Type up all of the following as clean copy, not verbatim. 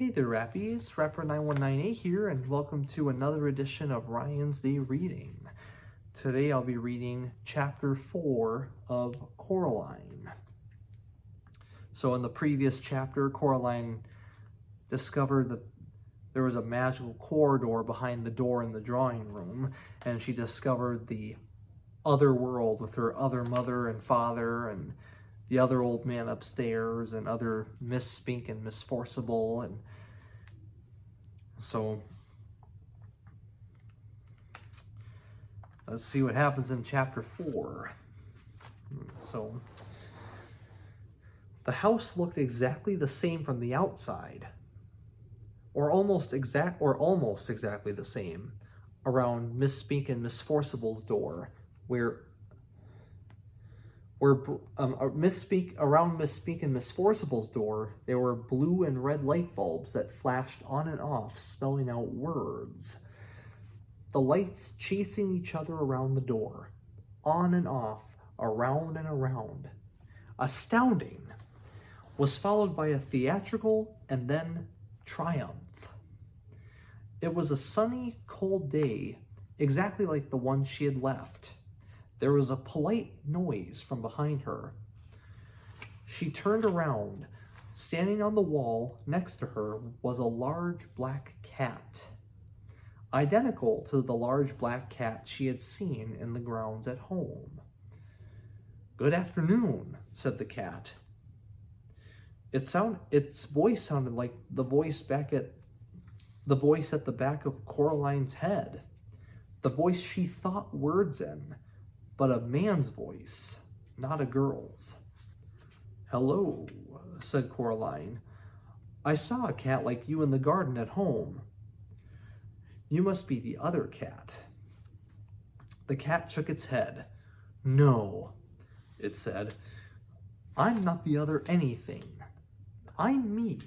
Hey there, Rappies. Rapper9198 here, and welcome to another edition of Ryan's Day Reading. Today I'll be reading Chapter 4 of Coraline. So in the previous chapter, Coraline discovered that there was a magical corridor behind the door in the drawing room, and she discovered the other world with her other mother and father and the other old man upstairs and other Miss Spink and Miss Forcible. And so let's see what happens in chapter 4. So the house looked exactly the same from the outside, or almost exactly the same around Miss Spink and Miss Forcible's door, where Miss Spink and Miss Forcible's door, there were blue and red light bulbs that flashed on and off, spelling out words. The lights chasing each other around the door, on and off, around and around. Astounding was followed by a theatrical and then triumph. It was a sunny, cold day, exactly like the one she had left. There was a polite noise from behind her. She turned around. Standing on the wall next to her was a large black cat, identical to the large black cat she had seen in the grounds at home. "Good afternoon," said the cat. Its voice sounded like the voice at the back of Coraline's head, the voice she thought words in, but a man's voice, not a girl's. "Hello," said Coraline. "I saw a cat like you in the garden at home. You must be the other cat." The cat shook its head. "No," it said. "I'm not the other anything. I'm me."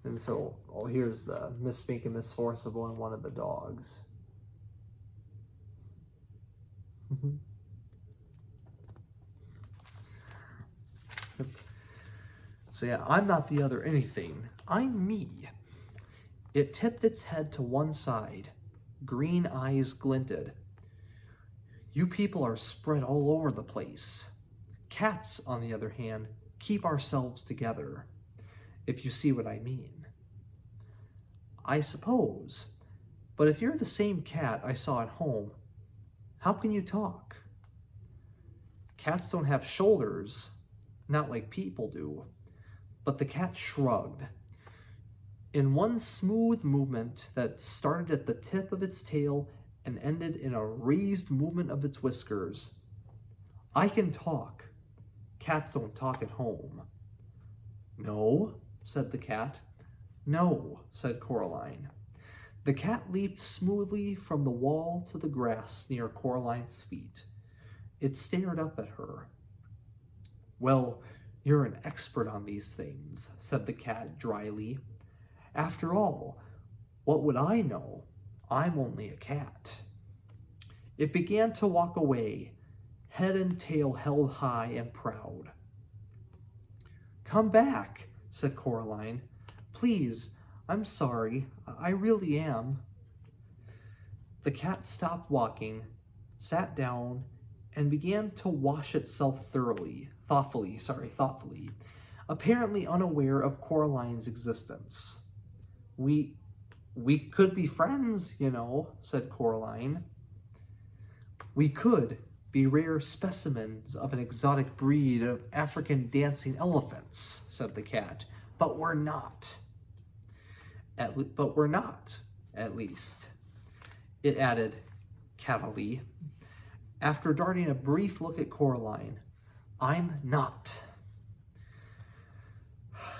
And so, here's the Miss Spink and Miss Forcible and one of the dogs. So yeah, "I'm not the other anything. I'm me." It tipped its head to one side. Green eyes glinted. "You people are spread all over the place. Cats, on the other hand, keep ourselves together, if you see what I mean." "I suppose. But if you're the same cat I saw at home, how can you talk?" "Cats don't have shoulders, not like people do." But the cat shrugged. In one smooth movement that started at the tip of its tail and ended in a raised movement of its whiskers. "I can talk. Cats don't talk at home." "No," said the cat. "No," said Coraline. The cat leaped smoothly from the wall to the grass near Coraline's feet. It stared up at her. "Well, you're an expert on these things," said the cat dryly. "After all, what would I know? I'm only a cat." It began to walk away, head and tail held high and proud. "Come back," said Coraline. "Please, I'm sorry. I really am." The cat stopped walking, sat down, and began to wash itself thoughtfully, apparently unaware of Coraline's existence. We could be friends, you know," said Coraline. "We could be rare specimens of an exotic breed of African dancing elephants," said the cat. "But we're not. At least," it added cattily, after darting a brief look at Coraline. "I'm not."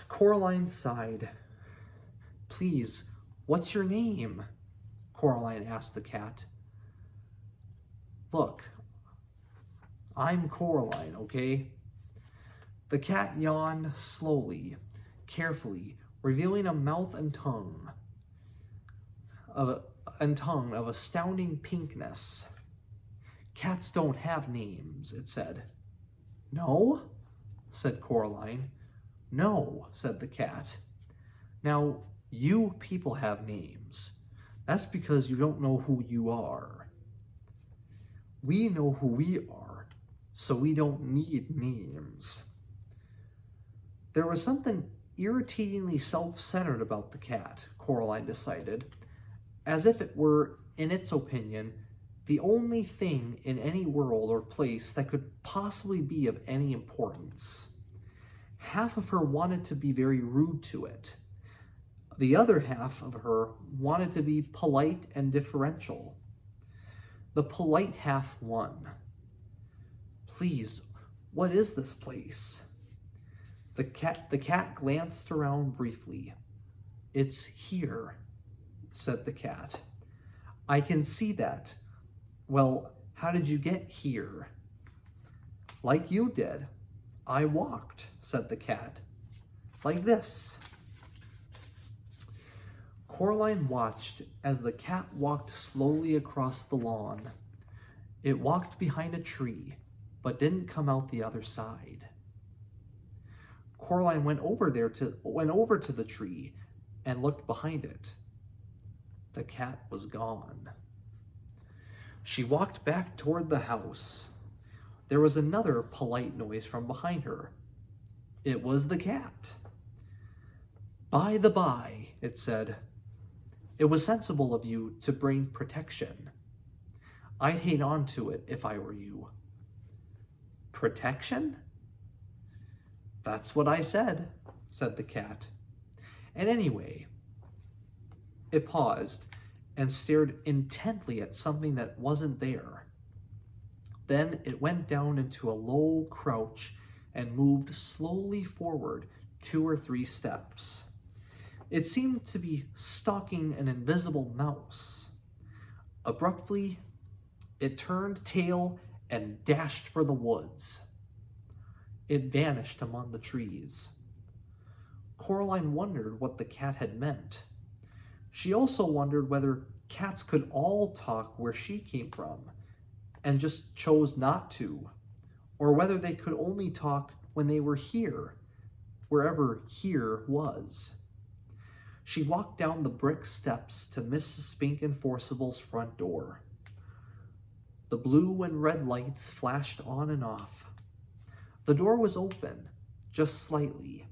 Coraline sighed. "Please, what's your name?" Coraline asked the cat. "Look, I'm Coraline, okay?" The cat yawned slowly, carefully, revealing a mouth and tongue of astounding pinkness. "Cats don't have names," it said. "No?" said Coraline. No, said the cat. Now, you people have names. That's because you don't know who you are. We know who we are, so we don't need names. There was something irritatingly self-centered about the cat, Coraline decided, as if it were, in its opinion, the only thing in any world or place that could possibly be of any importance. Half of her wanted to be very rude to it. The other half of her wanted to be polite and deferential. The polite half won. Please, what is this place? The cat glanced around briefly. It's here, said the cat. I can see that. Well, how did you get here? Like you did. I walked, said the cat. Like this. Coraline watched as the cat walked slowly across the lawn. It walked behind a tree, but didn't come out the other side. Coraline went over to the tree and looked behind it. The cat was gone. She walked back toward the house. There was another polite noise from behind her. It was the cat. By the by, it said, it was sensible of you to bring protection. I'd hang on to it if I were you. Protection? That's what I said the cat. And anyway, it paused and stared intently at something that wasn't there. Then it went down into a low crouch and moved slowly forward 2 or 3 steps. It seemed to be stalking an invisible mouse. Abruptly, it turned tail and dashed for the woods. It vanished among the trees. Coraline wondered what the cat had meant. She also wondered whether cats could all talk where she came from and just chose not to, or whether they could only talk when they were here, wherever here was. She walked down the brick steps to Mrs. Spink and Forcible's front door. The blue and red lights flashed on and off. The door was open, just slightly.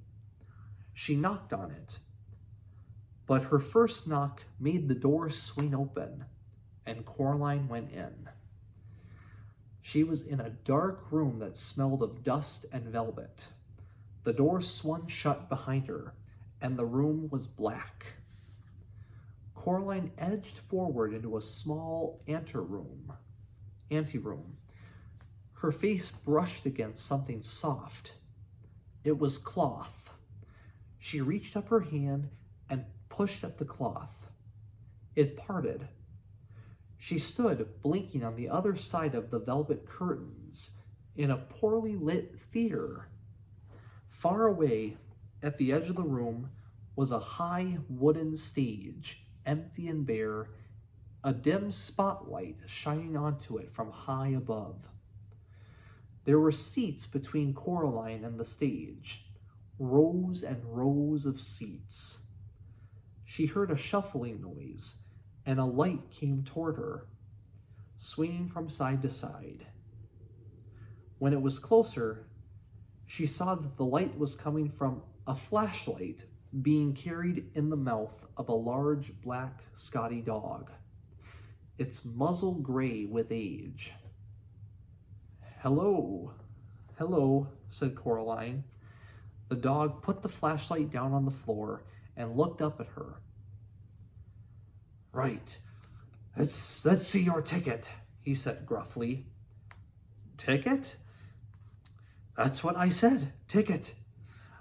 She knocked on it, but her first knock made the door swing open, and Coraline went in. She was in a dark room that smelled of dust and velvet. The door swung shut behind her, and the room was black. Coraline edged forward into a small anteroom. Her face brushed against something soft. It was cloth. She reached up her hand and pushed at the cloth. It parted. She stood blinking on the other side of the velvet curtains in a poorly lit theater. Far away, at the edge of the room, was a high wooden stage, empty and bare, a dim spotlight shining onto it from high above. There were seats between Coraline and the stage, rows and rows of seats. She heard a shuffling noise, and a light came toward her, swinging from side to side. When it was closer, she saw that the light was coming from a flashlight being carried in the mouth of a large black Scotty dog, its muzzle gray with age. "Hello, hello," said Coraline. The dog put the flashlight down on the floor and looked up at her. "Right, let's see your ticket," he said gruffly. "Ticket? That's what I said, ticket.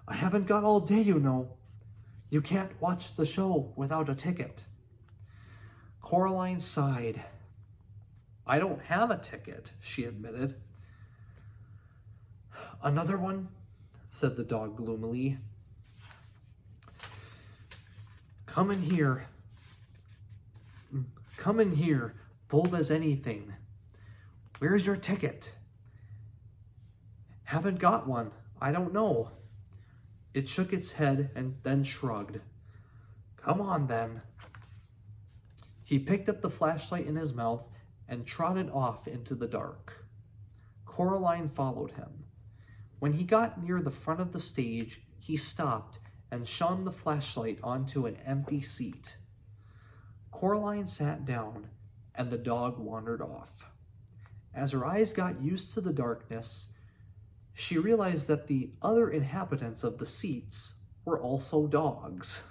I haven't got all day, you know. You can't watch the show without a ticket." Coraline sighed. "I don't have a ticket," she admitted. "Another one?" said the dog gloomily. Come in here, bold as anything. Where's your ticket?" "Haven't got one. I don't know." It shook its head and then shrugged. Come on, then. He picked up the flashlight in his mouth and trotted off into the dark. Coraline followed him. When he got near the front of the stage, he stopped and shone the flashlight onto an empty seat. Coraline sat down, and the dog wandered off. As her eyes got used to the darkness, she realized that the other inhabitants of the seats were also dogs.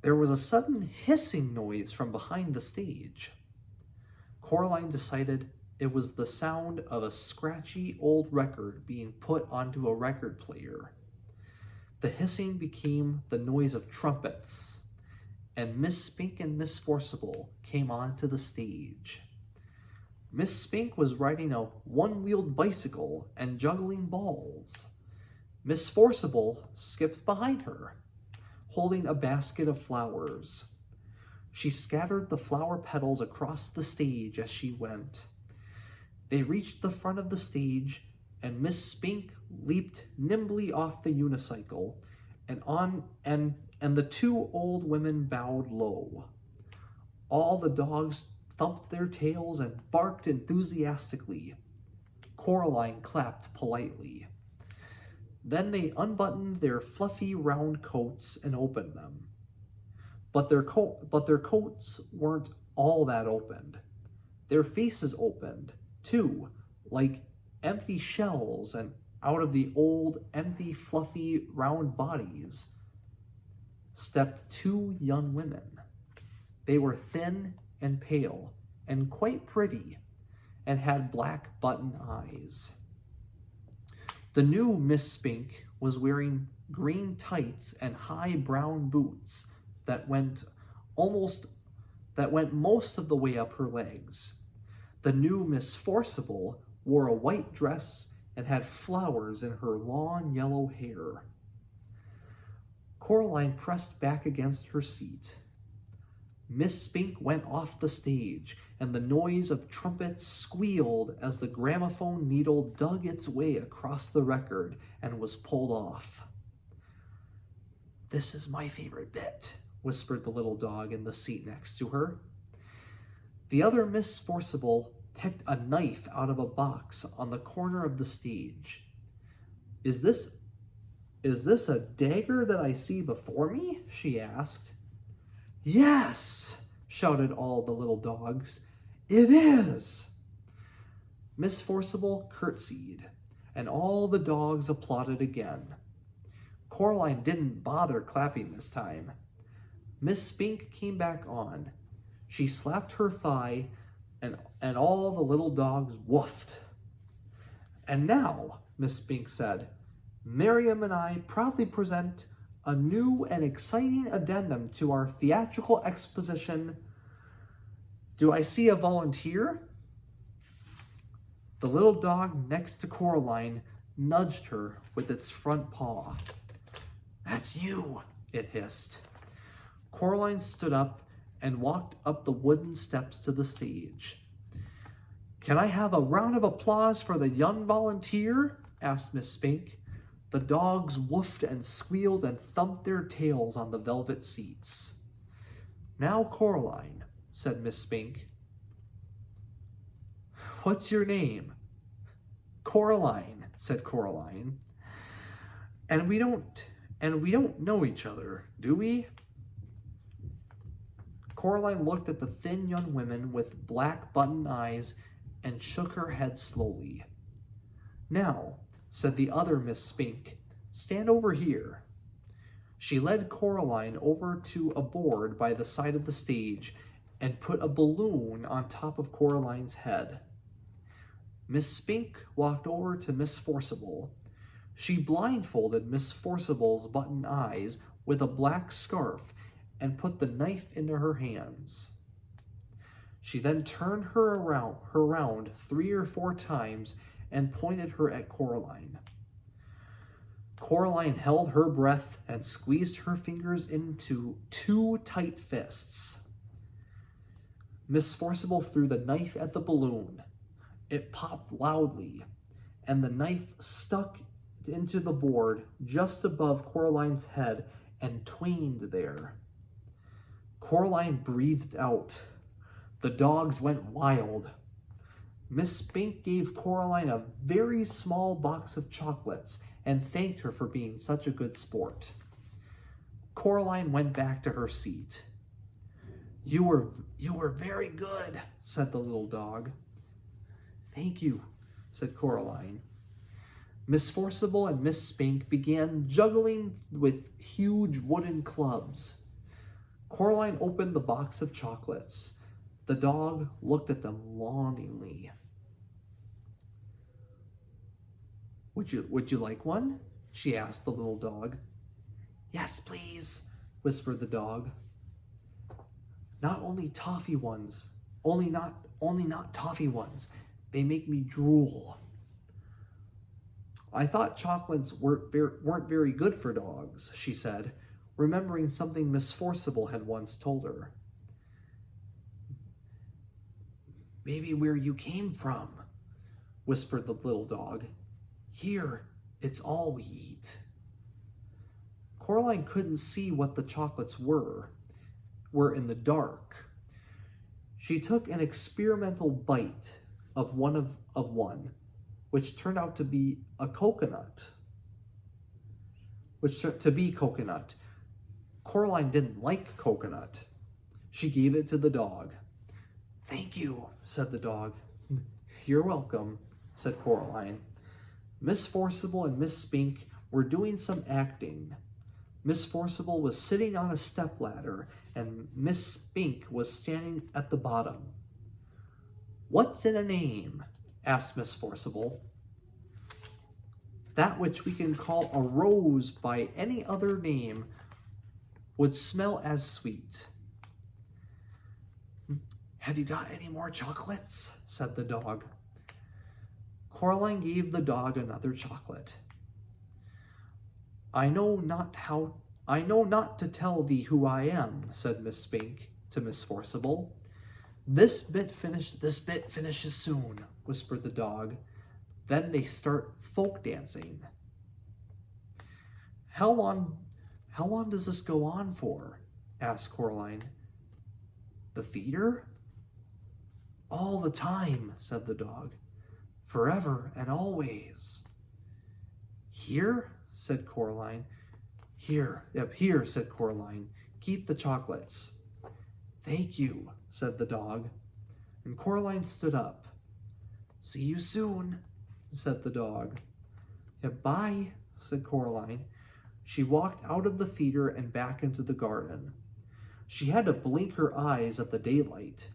There was a sudden hissing noise from behind the stage. Coraline decided it was the sound of a scratchy old record being put onto a record player. The hissing became the noise of trumpets, and Miss Spink and Miss Forcible came onto the stage. Miss Spink was riding a one-wheeled bicycle and juggling balls. Miss Forcible skipped behind her, holding a basket of flowers. She scattered the flower petals across the stage as she went. They reached the front of the stage, and Miss Spink leaped nimbly off the unicycle, and the two old women bowed low. All the dogs thumped their tails and barked enthusiastically. Coraline clapped politely. Then they unbuttoned their fluffy round coats and opened them. But their coats weren't all that opened. Their faces opened, too, like empty shells, and out of the old, empty, fluffy, round bodies stepped two young women. They were thin and pale and quite pretty and had black button eyes. The new Miss Spink was wearing green tights and high brown boots that went most of the way up her legs. The new Miss Forcible wore a white dress and had flowers in her long yellow hair. Coraline pressed back against her seat. Miss Spink went off the stage, and the noise of trumpets squealed as the gramophone needle dug its way across the record and was pulled off. "This is my favorite bit," whispered the little dog in the seat next to her. The other Miss Forcible picked a knife out of a box on the corner of the stage. Is this a dagger that I see before me?" she asked. "Yes!" shouted all the little dogs. "It is!" Miss Forcible curtsied, and all the dogs applauded again. Coraline didn't bother clapping this time. Miss Spink came back on. She slapped her thigh, and all the little dogs woofed. "And now," Miss Spink said, "Miriam and I proudly present a new and exciting addendum to our theatrical exposition. Do I see a volunteer?" The little dog next to Coraline nudged her with its front paw. "That's you," it hissed. Coraline stood up and walked up the wooden steps to the stage. "Can I have a round of applause for the young volunteer?" asked Miss Spink. The dogs woofed and squealed and thumped their tails on the velvet seats. "Now, Coraline," said Miss Spink. "What's your name?" "Coraline," said Coraline. And we don't know each other, do we?" Coraline looked at the thin young women with black button eyes and shook her head slowly. "Now," said the other Miss Spink, "stand over here." She led Coraline over to a board by the side of the stage and put a balloon on top of Coraline's head. Miss Spink walked over to Miss Forcible. She blindfolded Miss Forcible's button eyes with a black scarf and put the knife into her hands. She then turned her around 3 or 4 times and pointed her at Coraline. Coraline held her breath and squeezed her fingers into 2 tight fists. Miss Forcible threw the knife at the balloon. It popped loudly, and the knife stuck into the board just above Coraline's head and twained there. Coraline breathed out. The dogs went wild. Miss Spink gave Coraline a very small box of chocolates and thanked her for being such a good sport. Coraline went back to her seat. You were very good," said the little dog. "Thank you," said Coraline. Miss Forcible and Miss Spink began juggling with huge wooden clubs. Coraline opened the box of chocolates. The dog looked at them longingly. Would you like one?" she asked the little dog. "Yes, please," whispered the dog. "Not only toffee ones, only not toffee ones. They make me drool." "I thought chocolates weren't very good for dogs," she said, remembering something Miss Forcible had once told her. "Maybe where you came from," whispered the little dog. "Here, it's all we eat." Coraline couldn't see what the chocolates were in the dark. She took an experimental bite of one, which turned out to be coconut. Coraline didn't like coconut. She gave it to the dog. "Thank you," said the dog. "You're welcome," said Coraline. Miss Forcible and Miss Spink were doing some acting. Miss Forcible was sitting on a stepladder, and Miss Spink was standing at the bottom. "What's in a name?" asked Miss Forcible. "That which we can call a rose by any other name would smell as sweet." "Have you got any more chocolates?" said the dog. Coraline gave the dog another chocolate. I know not to tell thee who I am," said Miss Spink to Miss Forcible. This bit finishes soon," whispered the dog. "Then they start folk dancing." How long does this go on for?" asked Coraline. "The theater?" "All the time," said the dog. "Forever and always." "Here?" said Coraline. Here, said Coraline. "Keep the chocolates." "Thank you," said the dog. And Coraline stood up. "See you soon," said the dog. "Bye," said Coraline. She walked out of the theater and back into the garden. She had to blink her eyes at the daylight.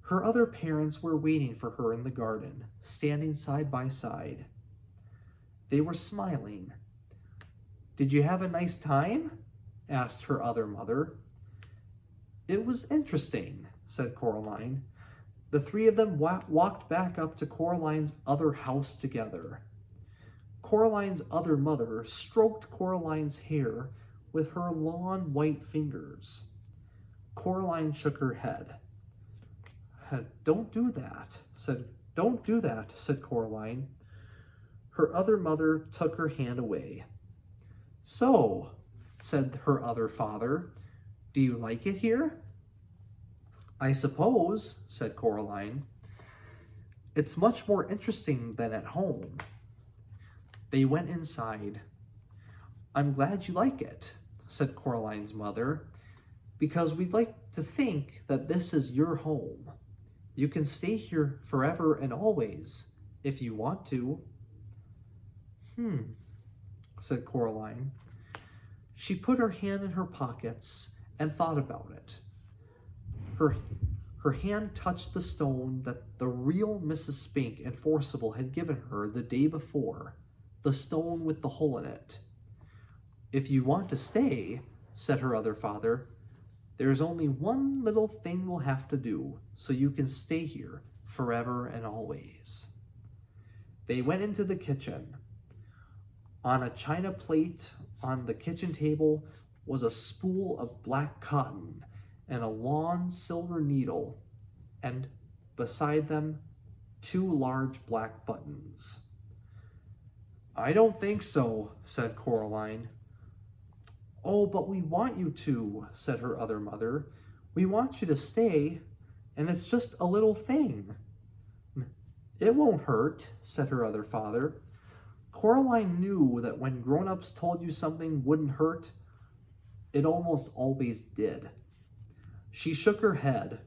Her other parents were waiting for her in the garden, standing side by side. They were smiling. "Did you have a nice time?" asked her other mother. "It was interesting," said Coraline. The three of them walked back up to Coraline's other house together. Coraline's other mother stroked Coraline's hair with her long white fingers. Coraline shook her head. Don't do that, said Coraline. Her other mother took her hand away. "So," said her other father, "do you like it here?" "I suppose," said Coraline. "It's much more interesting than at home." They went inside. "I'm glad you like it," said Coraline's mother, "because we'd like to think that this is your home. You can stay here forever and always, if you want to." Said Coraline. She put her hand in her pockets and thought about it. Her hand touched the stone that the real Mrs. Spink and Forcible had given her the day before, the stone with the hole in it. "If you want to stay," said her other father, "there's only one little thing we'll have to do, so you can stay here forever and always." They went into the kitchen. On a china plate on the kitchen table was a spool of black cotton and a long silver needle, and beside them, 2 large black buttons. I don't think so, said Coraline. Oh, but we want you to, said her other mother. We want you to stay, and it's just a little thing. It won't hurt, said her other father. Coraline knew that when grown-ups told you something wouldn't hurt, it almost always did. She shook her head.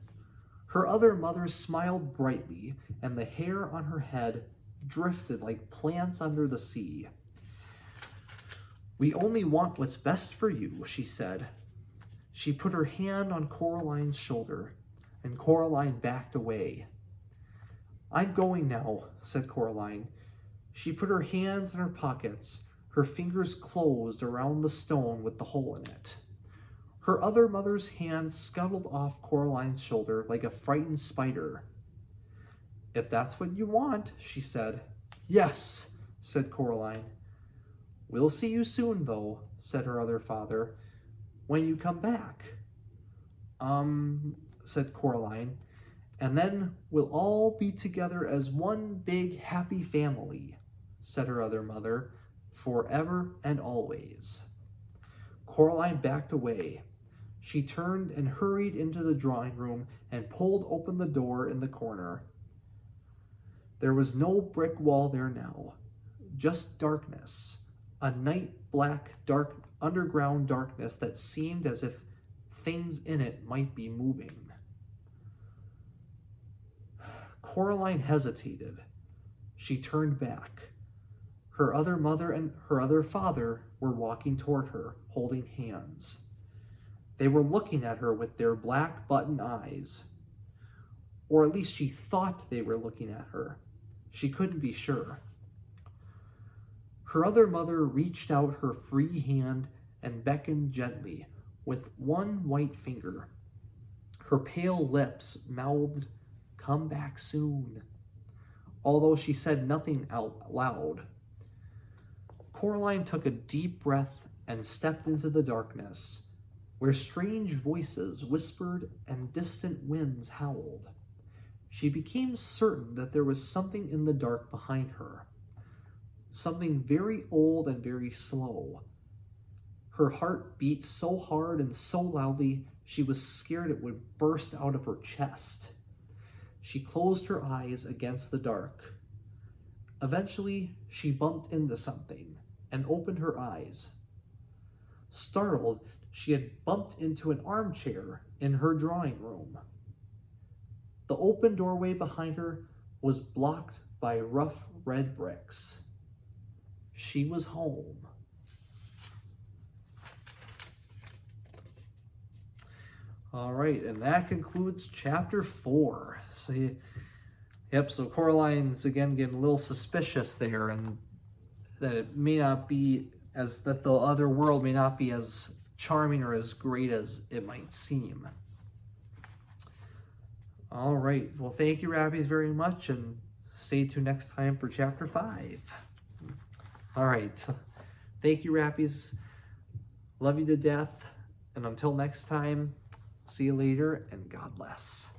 Her other mother smiled brightly, and the hair on her head drifted like plants under the sea. We only want what's best for you, she said. She put her hand on Coraline's shoulder, and Coraline backed away. I'm going now, said Coraline. She put her hands in her pockets, her fingers closed around the stone with the hole in it. Her other mother's hand scuttled off Coraline's shoulder like a frightened spider. If that's what you want, she said. Yes, said Coraline. We'll see you soon, though, said her other father. When you come back. Said Coraline. And then we'll all be together as one big happy family, said her other mother, forever and always. Coraline backed away. She turned and hurried into the drawing room and pulled open the door in the corner. There was no brick wall there now, just darkness, a night black, dark, underground darkness that seemed as if things in it might be moving. Coraline hesitated. She turned back. Her other mother and her other father were walking toward her, holding hands. They were looking at her with their black button eyes. Or at least she thought they were looking at her. She couldn't be sure. Her other mother reached out her free hand and beckoned gently with one white finger. Her pale lips mouthed, "Come back soon," although she said nothing out loud. Coraline took a deep breath and stepped into the darkness, where strange voices whispered and distant winds howled. She became certain that there was something in the dark behind her, something very old and very slow. Her heart beat so hard and so loudly, she was scared it would burst out of her chest. She closed her eyes against the dark. Eventually, she bumped into something and opened her eyes. Startled, she had bumped into an armchair in her drawing room. The open doorway behind her was blocked by rough red bricks. She was home. All right, and that concludes chapter 4. So, so Coraline's again getting a little suspicious there, and that it may not be that the other world may not be as charming or as great as it might seem. All right, well, thank you, Rabbies, very much, and stay tuned next time for chapter 5. All right, thank you, Rabbies. Love you to death, and until next time, see you later, and God bless.